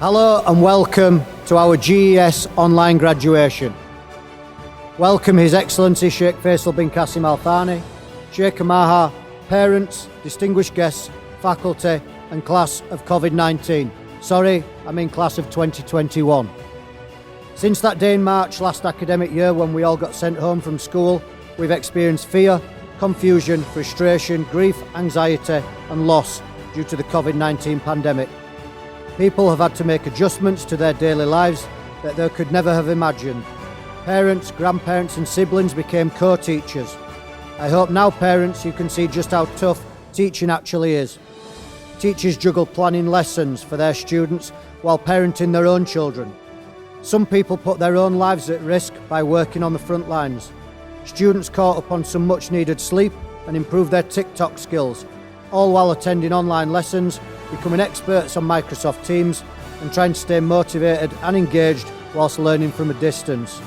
Hello and welcome to our GES online graduation. Welcome His Excellency Sheikh Faisal bin Qasim Al Thani, Sheikh Amaha, parents, distinguished guests, faculty and class of COVID-19. Sorry, I mean class of 2021. Since that day in March last academic year when we all got sent home from school, we've experienced fear, confusion, frustration, grief, anxiety and loss due to the COVID-19 pandemic. People have had to make adjustments to their daily lives that they could never have imagined. Parents, grandparents and siblings became co-teachers. I hope now, parents, you can see just how tough teaching actually is. Teachers juggle planning lessons for their students while parenting their own children. Some people put their own lives at risk by working on the front lines. Students caught up on some much needed sleep and improved their TikTok skills, all while attending online lessons, becoming experts on Microsoft Teams and trying to stay motivated and engaged whilst learning from a distance.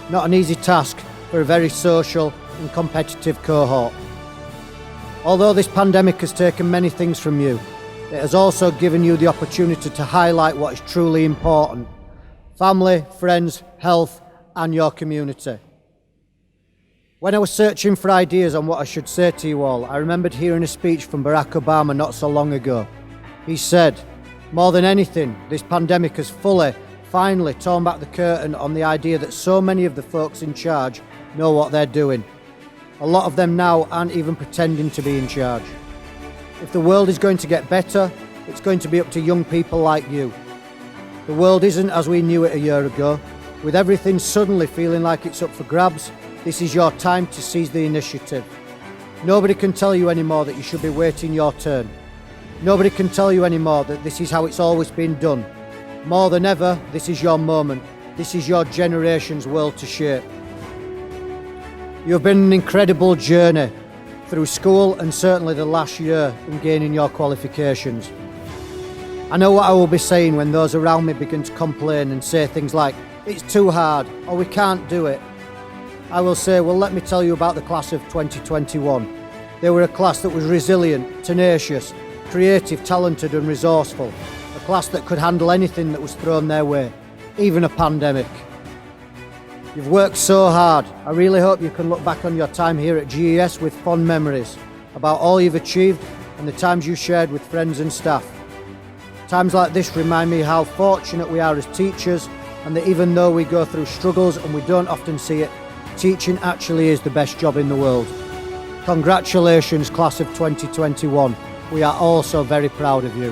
Not an easy task for a very social and competitive cohort. Although this pandemic has taken many things from you, it has also given you the opportunity to highlight what is truly important: family, friends, health and your community. When I was searching for ideas on what I should say to you all, I remembered hearing a speech from Barack Obama not so long ago. He said, "More than anything, this pandemic has finally torn back the curtain on the idea that so many of the folks in charge know what they're doing. A lot of them now aren't even pretending to be in charge. If the world is going to get better, it's going to be up to young people like you. The world isn't as we knew it a year ago. With everything suddenly feeling like it's up for grabs, this is your time to seize the initiative. Nobody can tell you anymore that you should be waiting your turn. Nobody can tell you anymore that this is how it's always been done. More than ever, this is your moment. This is your generation's world to shape. You have been an incredible journey through school and certainly the last year in gaining your qualifications. I know what I will be saying when those around me begin to complain and say things like, "It's too hard," or "We can't do it." I will say, well, let me tell you about the class of 2021. They were a class that was resilient, tenacious, creative, talented and resourceful. A class that could handle anything that was thrown their way, even a pandemic. You've worked so hard. I really hope you can look back on your time here at GES with fond memories about all you've achieved and the times you shared with friends and staff. Times like this remind me how fortunate we are as teachers, and that even though we go through struggles and we don't often see it, teaching actually is the best job in the world. Congratulations, class of 2021. We are all so very proud of you.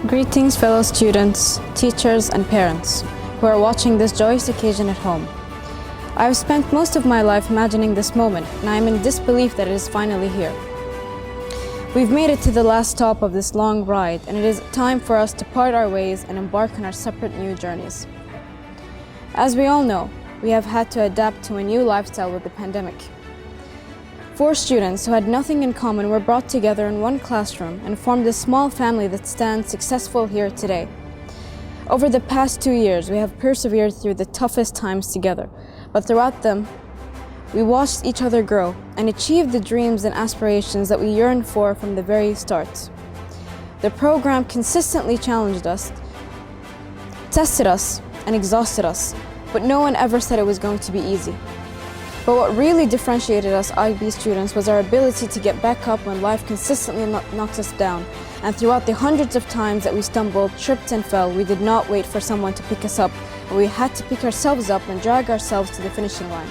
Greetings, fellow students, teachers and parents who are watching this joyous occasion at home. I have spent most of my life imagining this moment, and I am in disbelief that it is finally here. We've made it to the last stop of this long ride, and it is time for us to part our ways and embark on our separate new journeys. As we all know, we have had to adapt to a new lifestyle with the pandemic. 4 students who had nothing in common were brought together in one classroom and formed a small family that stands successful here today. Over the past 2 years, we have persevered through the toughest times together, but throughout them, we watched each other grow and achieve the dreams and aspirations that we yearned for from the very start. The program consistently challenged us, tested us, and exhausted us, but no one ever said it was going to be easy. But what really differentiated us IB students was our ability to get back up when life consistently knocked us down. And throughout the hundreds of times that we stumbled, tripped and fell, we did not wait for someone to pick us up, but we had to pick ourselves up and drag ourselves to the finishing line.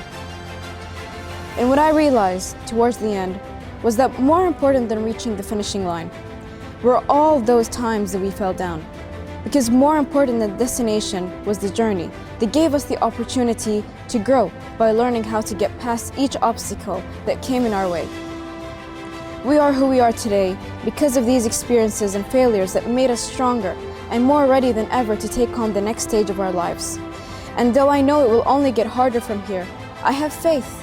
And what I realized towards the end was that more important than reaching the finishing line were all those times that we fell down. Because more important than the destination was the journey. They gave us the opportunity to grow by learning how to get past each obstacle that came in our way. We are who we are today because of these experiences and failures that made us stronger and more ready than ever to take on the next stage of our lives. And though I know it will only get harder from here, I have faith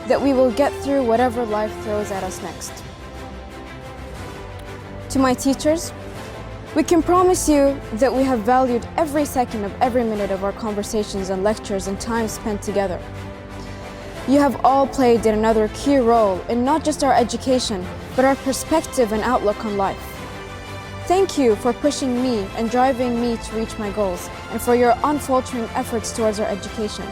that we will get through whatever life throws at us next. To my teachers, we can promise you that we have valued every second of every minute of our conversations and lectures and time spent together. You have all played another key role in not just our education, but our perspective and outlook on life. Thank you for pushing me and driving me to reach my goals, and for your unfaltering efforts towards our education.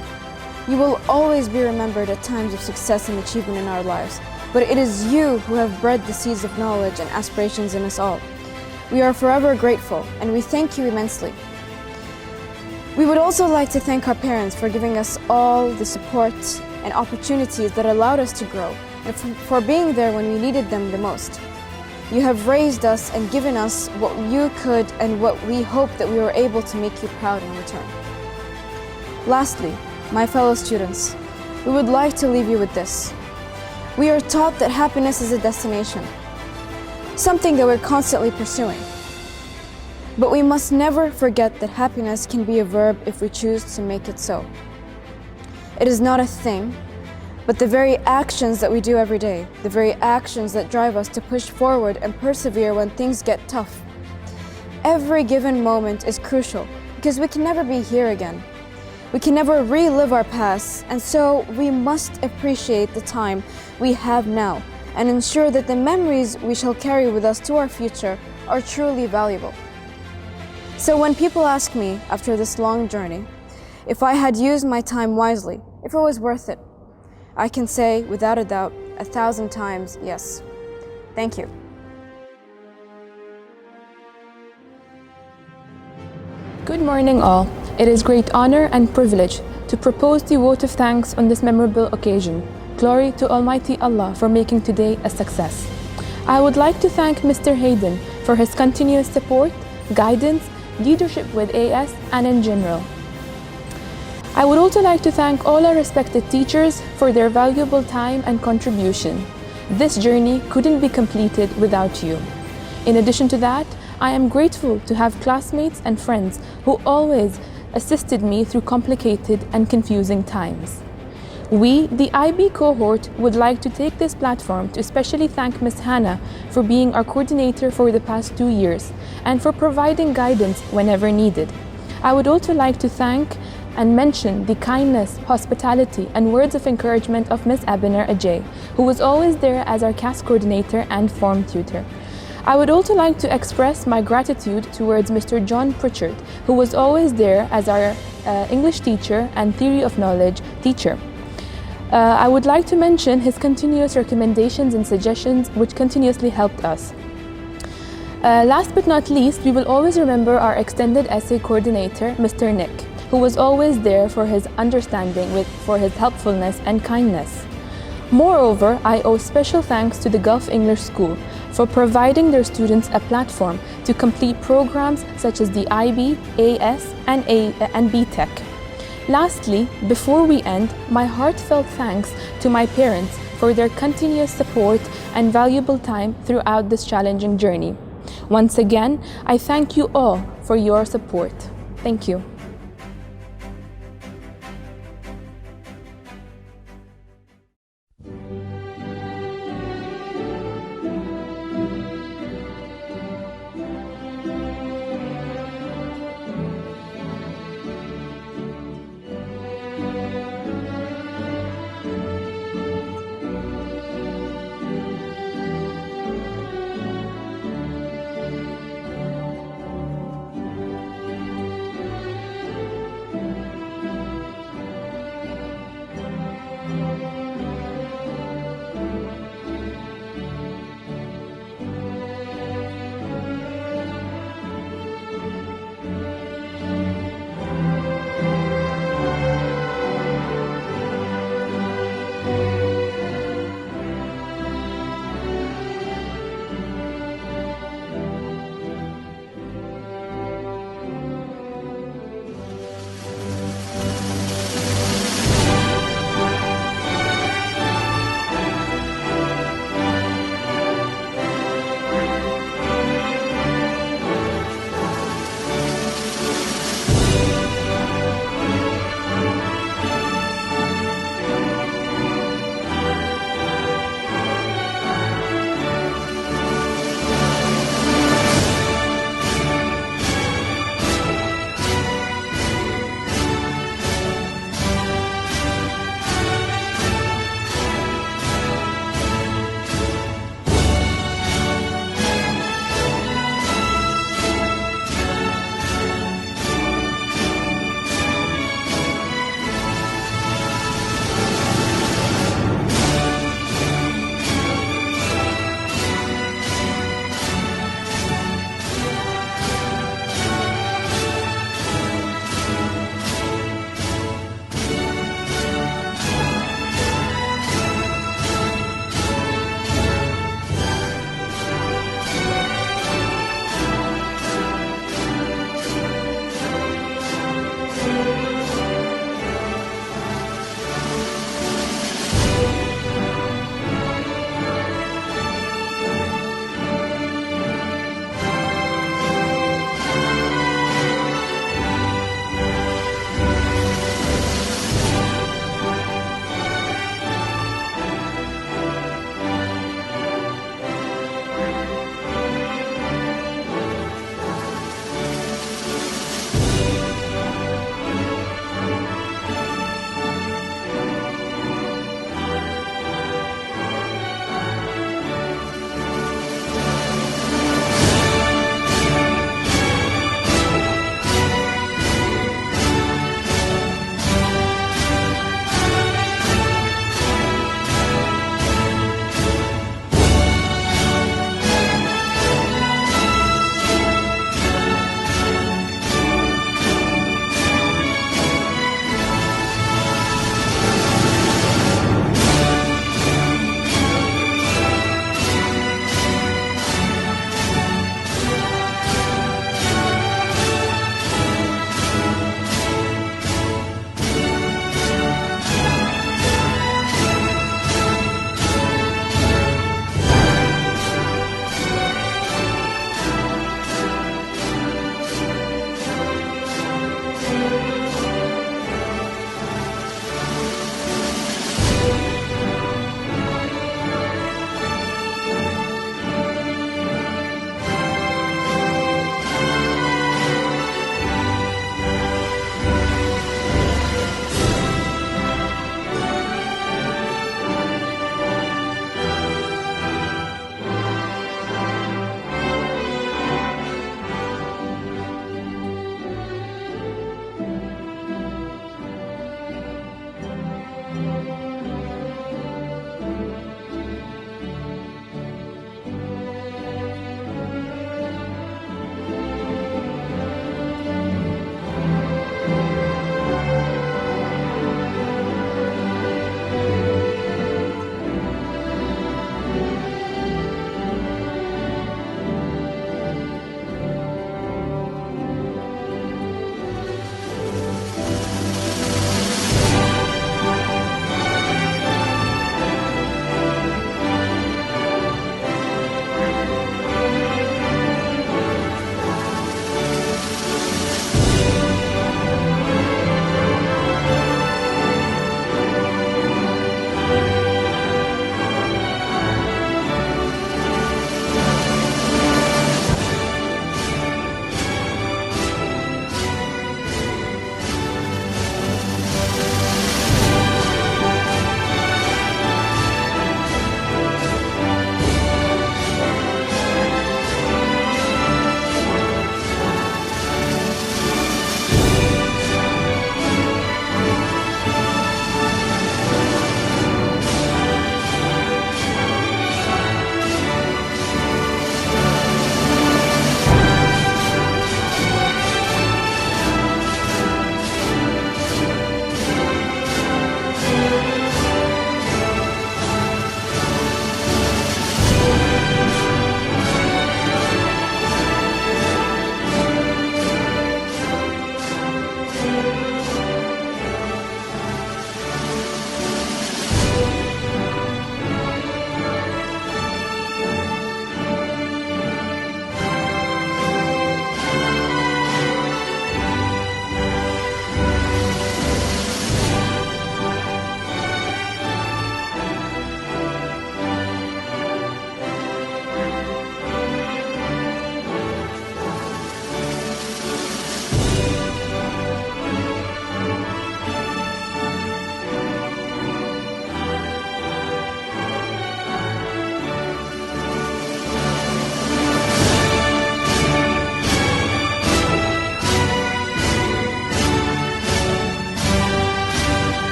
You will always be remembered at times of success and achievement in our lives, but it is you who have bred the seeds of knowledge and aspirations in us all. We are forever grateful, and we thank you immensely. We would also like to thank our parents for giving us all the support and opportunities that allowed us to grow, and for being there when we needed them the most. You have raised us and given us what you could and what we hope that we were able to make you proud in return. Lastly, my fellow students, we would like to leave you with this. We are taught that happiness is a destination, something that we're constantly pursuing. But we must never forget that happiness can be a verb if we choose to make it so. It is not a thing, but the very actions that we do every day, the very actions that drive us to push forward and persevere when things get tough. Every given moment is crucial because we can never be here again. We can never relive our past, and so we must appreciate the time we have now and ensure that the memories we shall carry with us to our future are truly valuable. So when people ask me after this long journey if I had used my time wisely, if it was worth it, I can say without a doubt 1,000 times yes. Thank you. Good morning all. It is great honor and privilege to propose the vote of thanks on this memorable occasion. Glory to Almighty Allah for making today a success. I would like to thank Mr. Hayden for his continuous support, guidance, leadership with AS and in general. I would also like to thank all our respected teachers for their valuable time and contribution. This journey couldn't be completed without you. In addition to that, I am grateful to have classmates and friends who always assisted me through complicated and confusing times. We, the IB cohort, would like to take this platform to especially thank Ms. Hannah for being our coordinator for the past 2 years and for providing guidance whenever needed. I would also like to thank and mention the kindness, hospitality, and words of encouragement of Ms. Abiner Ajay, who was always there as our CAS coordinator and form tutor. I would also like to express my gratitude towards Mr. John Pritchard, who was always there as our English teacher and theory of knowledge teacher. I would like to mention his continuous recommendations and suggestions which continuously helped us. Last but not least, we will always remember our extended essay coordinator, Mr. Nick, who was always there for his understanding, for his helpfulness and kindness. Moreover, I owe special thanks to the Gulf English School for providing their students a platform to complete programs such as the IB, AS, and BTech. Lastly, before we end, my heartfelt thanks to my parents for their continuous support and valuable time throughout this challenging journey. Once again, I thank you all for your support. Thank you.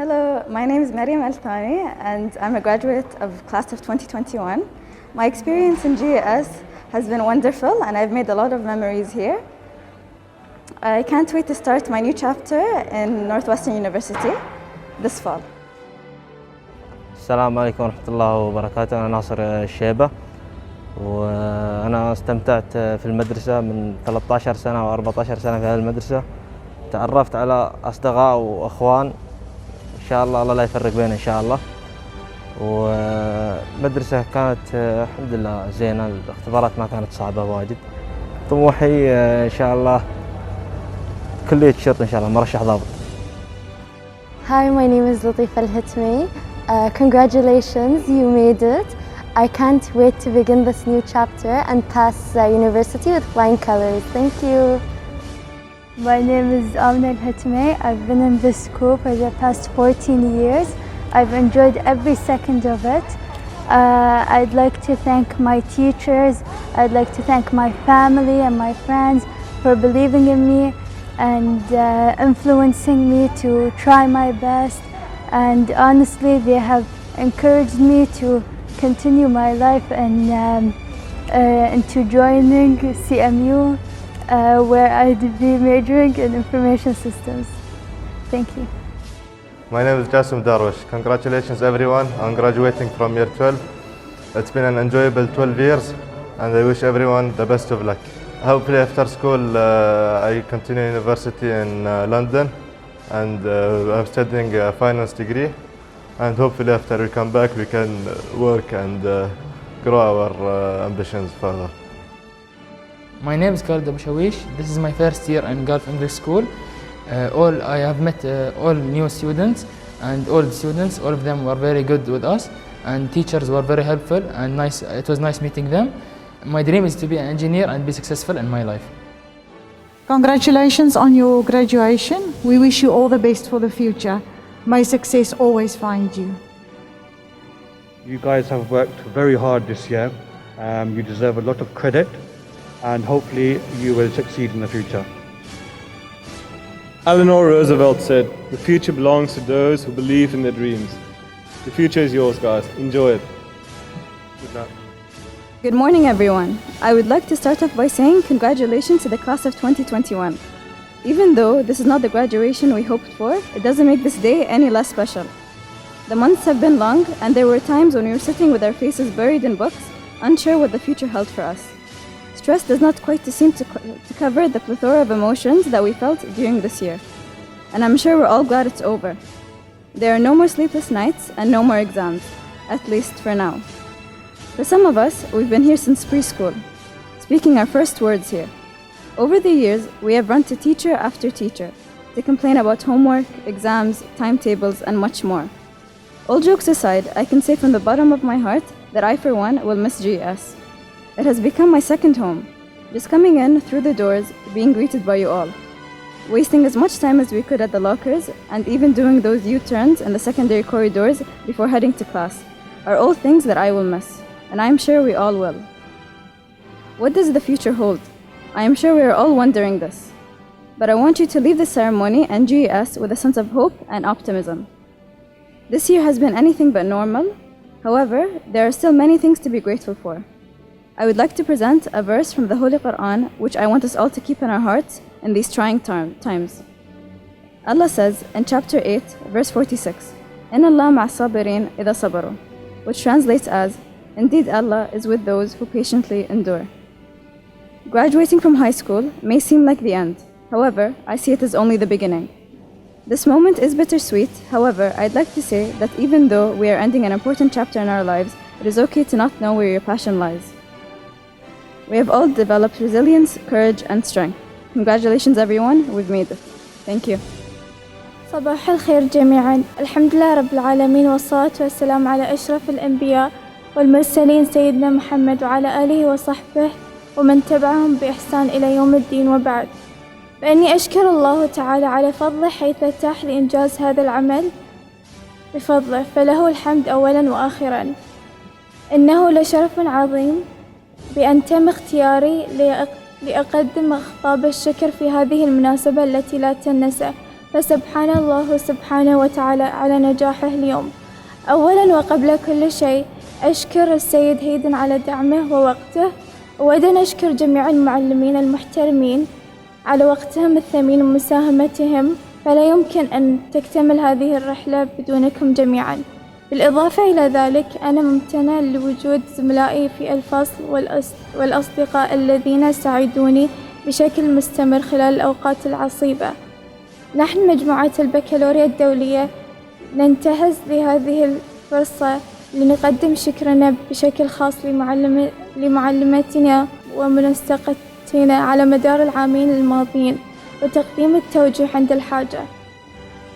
Hello, my name is Mariam Al-Thani and I'm a graduate of class of 2021. My experience in GES has been wonderful and I've made a lot of memories here. I can't wait to start my new chapter in Northwestern University this fall. السلام عليكم ورحمة الله وبركاته. أنا ناصر الشيبة وأنا استمتعت في المدرسة من 13 سنة و 14 سنة في هذه المدرسة. تعرفت على أصدقاء وأخوان إن شاء الله لا يفرق بيننا إن شاء الله. والمدرسة كانت الحمد لله زينة، الاختبارات ما كانت صعبة واجد. طموحي إن شاء الله كلية شرطة إن شاء الله، مرشح ضابط. Hi, my name is Latifa Al-Hitmi. Congratulations, you made it. I can't wait to begin this new chapter and pass university with flying colors. Thank you. My name is Amna Al-Hitmi. I've been in this school for the past 14 years. I've enjoyed every second of it. I'd like to thank my teachers. I'd like to thank my family and my friends for believing in me and influencing me to try my best. And honestly, they have encouraged me to continue my life and into joining CMU, where I'd be majoring in information systems. Thank you. My name is Jassim Darwish. Congratulations everyone on graduating from year 12. It's been an enjoyable 12 years and I wish everyone the best of luck. Hopefully after school I continue university in London and I'm studying a finance degree, and hopefully after we come back we can work and grow our ambitions further. My name is Khalid Abu Shawish. This is my first year in Gulf English School. I have met all new students and all of them were very good with us, and teachers were very helpful and nice. It was nice meeting them. My dream is to be an engineer and be successful in my life. Congratulations on your graduation. We wish you all the best for the future. May success always find you. You guys have worked very hard this year. You deserve a lot of credit and hopefully you will succeed in the future. Eleanor Roosevelt said, "The future belongs to those who believe in their dreams." The future is yours, guys. Enjoy it. Good luck. Good morning, everyone. I would like to start off by saying congratulations to the class of 2021. Even though this is not the graduation we hoped for, it doesn't make this day any less special. The months have been long, and there were times when we were sitting with our faces buried in books, unsure what the future held for us. Stress does not quite seem to cover the plethora of emotions that we felt during this year. And I'm sure we're all glad it's over. There are no more sleepless nights and no more exams, at least for now. For some of us, we've been here since preschool, speaking our first words here. Over the years, we have run to teacher after teacher to complain about homework, exams, timetables, and much more. All jokes aside, I can say from the bottom of my heart that I, for one, will miss GES. It has become my second home, just coming in through the doors, being greeted by you all, wasting as much time as we could at the lockers, and even doing those U-turns in the secondary corridors before heading to class, are all things that I will miss, and I am sure we all will. What does the future hold? I am sure we are all wondering this. But I want you to leave the ceremony and GES with a sense of hope and optimism. This year has been anything but normal. However, there are still many things to be grateful for. I would like to present a verse from the Holy Quran, which I want us all to keep in our hearts in these trying times. Allah says in chapter 8, verse 46, "Inna Allah ma'a sabirin idha sabaru," which translates as, "Indeed Allah is with those who patiently endure." Graduating from high school may seem like the end. However, I see it as only the beginning. This moment is bittersweet. However, I'd like to say that even though we are ending an important chapter in our lives, it is okay to not know where your passion lies. We have all developed resilience, courage, and strength. Congratulations everyone, we've made it. Thank you. صباح الخير جميعا. الحمد لله رب العالمين والصلاة والسلام على أشرف الأنبياء والمرسلين سيدنا محمد وعلى آله وصحبه ومن تبعهم بإحسان إلى يوم الدين، وبعد. فإني أشكر الله تعالى على فضله حيث أتاح لإنجاز هذا العمل بفضله، فله الحمد أولا وآخرا. إنه لشرف عظيم بأن تم اختياري لأقدم خطاب الشكر في هذه المناسبة التي لا تنسى، فسبحان الله سبحانه وتعالى على نجاحه اليوم. أولاً وقبل كل شيء أشكر السيد هيدن على دعمه ووقته، وأيضاً أشكر جميع المعلمين المحترمين على وقتهم الثمين ومساهمتهم، فلا يمكن أن تكتمل هذه الرحلة بدونكم جميعاً. بالإضافة إلى ذلك أنا ممتنة لوجود زملائي في الفصل والأصدقاء الذين ساعدوني بشكل مستمر خلال الأوقات العصيبة. نحن مجموعة البكالوريا الدولية ننتهز لهذه الفرصة لنقدم شكرنا بشكل خاص لمعلمتنا ومنسقتنا على مدار العامين الماضيين وتقديم التوجيه عند الحاجة.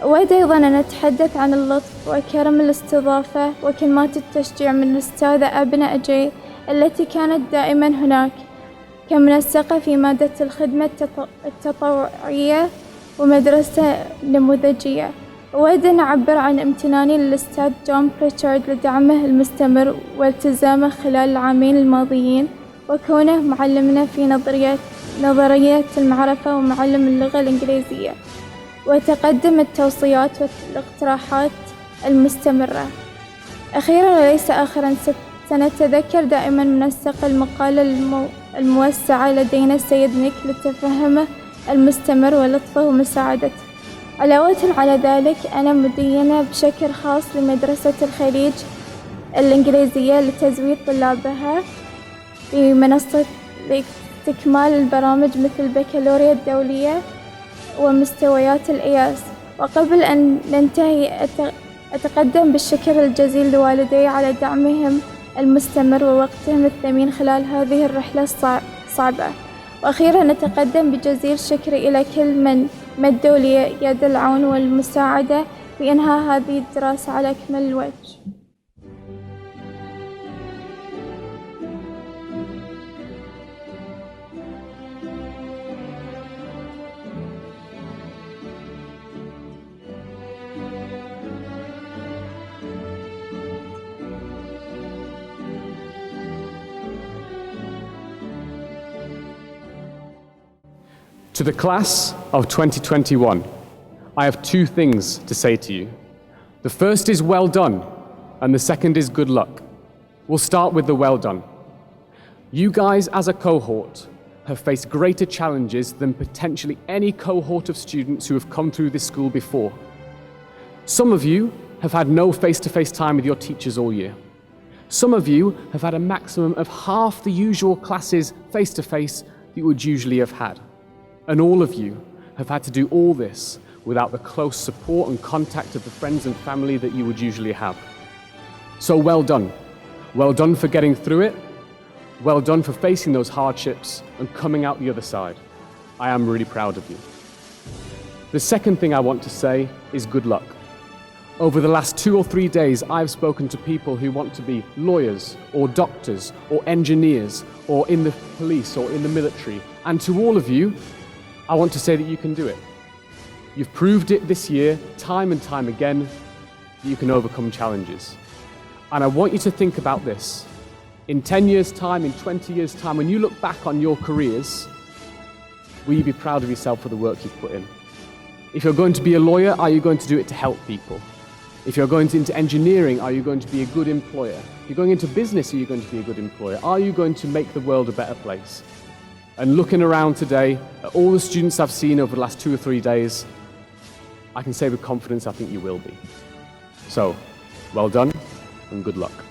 أود أيضاً أن أتحدث عن اللطف وكرم الاستضافة وكلمات التشجيع من الأستاذة أبناء جي التي كانت دائماً هناك كمنسقة في مادة الخدمة التطوعية ومدرسة نموذجية. أود أن أعبر عن امتناني للأستاذ جون بريتشارد لدعمه المستمر والتزامه خلال العامين الماضيين وكونه معلمنا في نظرية المعرفة ومعلم اللغة الإنجليزية، وتقدم التوصيات والاقتراحات المستمرة. أخيراً وليس آخراً، سنتذكر دائماً منسق المقالة الموسعة لدينا السيد نيك لتفهمه المستمر ولطفه ومساعدته. علاوة على ذلك أنا مدينة بشكل خاص لمدرسة الخليج الإنجليزية لتزويد طلابها بمنصة لاستكمال البرامج مثل البكالوريا الدولية ومستويات الإياس. وقبل أن ننتهي أتقدم بالشكر الجزيل لوالدي على دعمهم المستمر ووقتهم الثمين خلال هذه الرحلة الصعبة. وأخيراً أتقدم بجزيل شكري إلى كل من مدوا لي يد العون والمساعدة في إنهاء هذه الدراسة على أكمل الوجه. To the class of 2021, I have two things to say to you. The first is well done, and the second is good luck. We'll start with the well done. You guys as a cohort have faced greater challenges than potentially any cohort of students who have come through this school before. Some of you have had no face-to-face time with your teachers all year. Some of you have had a maximum of half the usual classes face-to-face that you would usually have had. And all of you have had to do all this without the close support and contact of the friends and family that you would usually have. So well done. Well done for getting through it. Well done for facing those hardships and coming out the other side. I am really proud of you. The second thing I want to say is good luck. Over the last 2 or 3 days, I've spoken to people who want to be lawyers or doctors or engineers or in the police or in the military. And to all of you, I want to say that you can do it. You've proved it this year, time and time again, that you can overcome challenges. And I want you to think about this. In 10 years' time, in 20 years' time, when you look back on your careers, will you be proud of yourself for the work you've put in? If you're going to be a lawyer, are you going to do it to help people? If you're going into engineering, are you going to be a good employer? If you're going into business, are you going to be a good employer? Are you going to make the world a better place? And looking around today at all the students I've seen over the last 2 or 3 days, I can say with confidence I think you will be. So, well done and good luck.